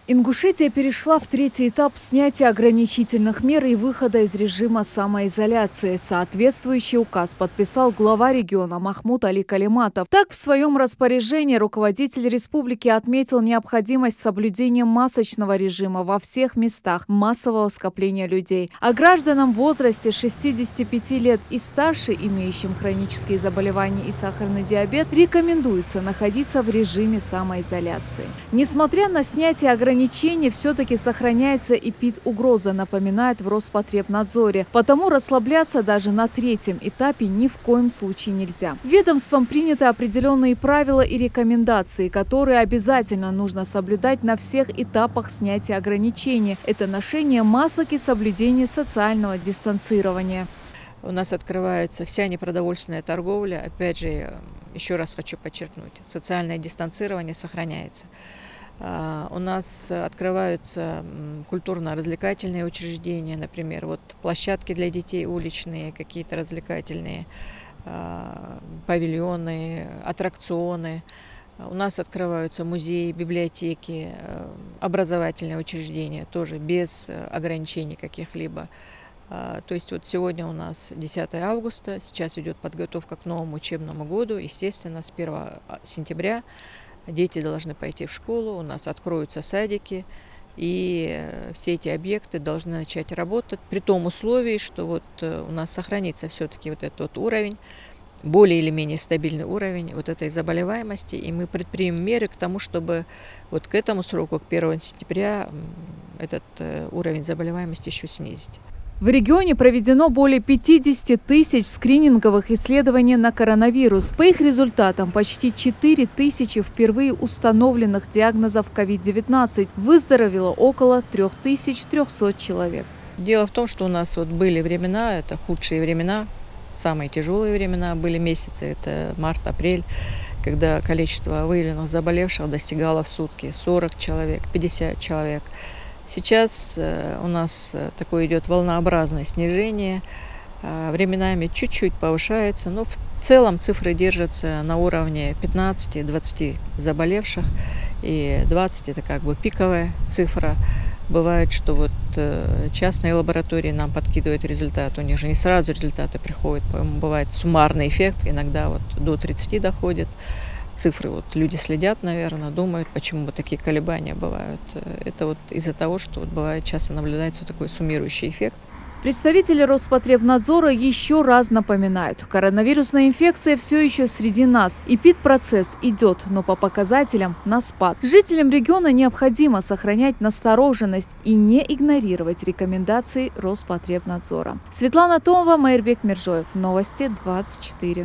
Ингушетия перешла в третий этап снятия ограничительных мер и выхода из режима самоизоляции. Соответствующий указ подписал глава региона Махмуд Али Калиматов. Так, в своем распоряжении руководитель республики отметил необходимость соблюдения масочного режима во всех местах массового скопления людей. А гражданам в возрасте 65 лет и старше, имеющим хронические заболевания и сахарный диабет, рекомендуется находиться в режиме самоизоляции. Несмотря на снятие ограничений, все-таки сохраняется эпид-угроза, напоминает в Роспотребнадзоре. Потому расслабляться даже на третьем этапе ни в коем случае нельзя. Ведомством приняты определенные правила и рекомендации, которые обязательно нужно соблюдать на всех этапах снятия ограничений. Это ношение масок и соблюдение социального дистанцирования. У нас открывается вся непродовольственная торговля. Опять же, еще раз хочу подчеркнуть, социальное дистанцирование сохраняется. У нас открываются культурно-развлекательные учреждения, например, вот площадки для детей уличные, какие-то развлекательные, павильоны, аттракционы. У нас открываются музеи, библиотеки, образовательные учреждения, тоже без ограничений каких-либо. То есть вот сегодня у нас 10 августа, сейчас идет подготовка к новому учебному году. Естественно, с 1 сентября дети должны пойти в школу, у нас откроются садики, и все эти объекты должны начать работать при том условии, что вот у нас сохранится все-таки вот этот вот уровень, более или менее стабильный уровень вот этой заболеваемости, и мы предпримем меры к тому, чтобы вот к этому сроку, к 1 сентября, этот уровень заболеваемости еще снизить. В регионе проведено более 50 тысяч скрининговых исследований на коронавирус. По их результатам почти 4 тысячи впервые установленных диагнозов COVID-19. Выздоровело около 3300 человек. Дело в том, что у нас вот были времена, это худшие времена, самые тяжелые времена были месяцы, это март-апрель, когда количество выявленных заболевших достигало в сутки 40 человек, 50 человек. Сейчас у нас такое идет волнообразное снижение, временами чуть-чуть повышается, но в целом цифры держатся на уровне 15-20 заболевших, и 20 это как бы пиковая цифра. Бывает, что вот частные лаборатории нам подкидывают результат, у них же не сразу результаты приходят, бывает суммарный эффект, иногда вот до 30 доходит. Цифры вот люди следят, наверное, думают, почему вот такие колебания бывают. Это вот из-за того, что вот бывает часто наблюдается вот такой суммирующий эффект. Представители Роспотребнадзора еще раз напоминают, коронавирусная инфекция все еще среди нас. Эпид-процесс идет, но по показателям на спад. Жителям региона необходимо сохранять настороженность и не игнорировать рекомендации Роспотребнадзора. Светлана Томова, Майрбек Миржоев. Новости 24.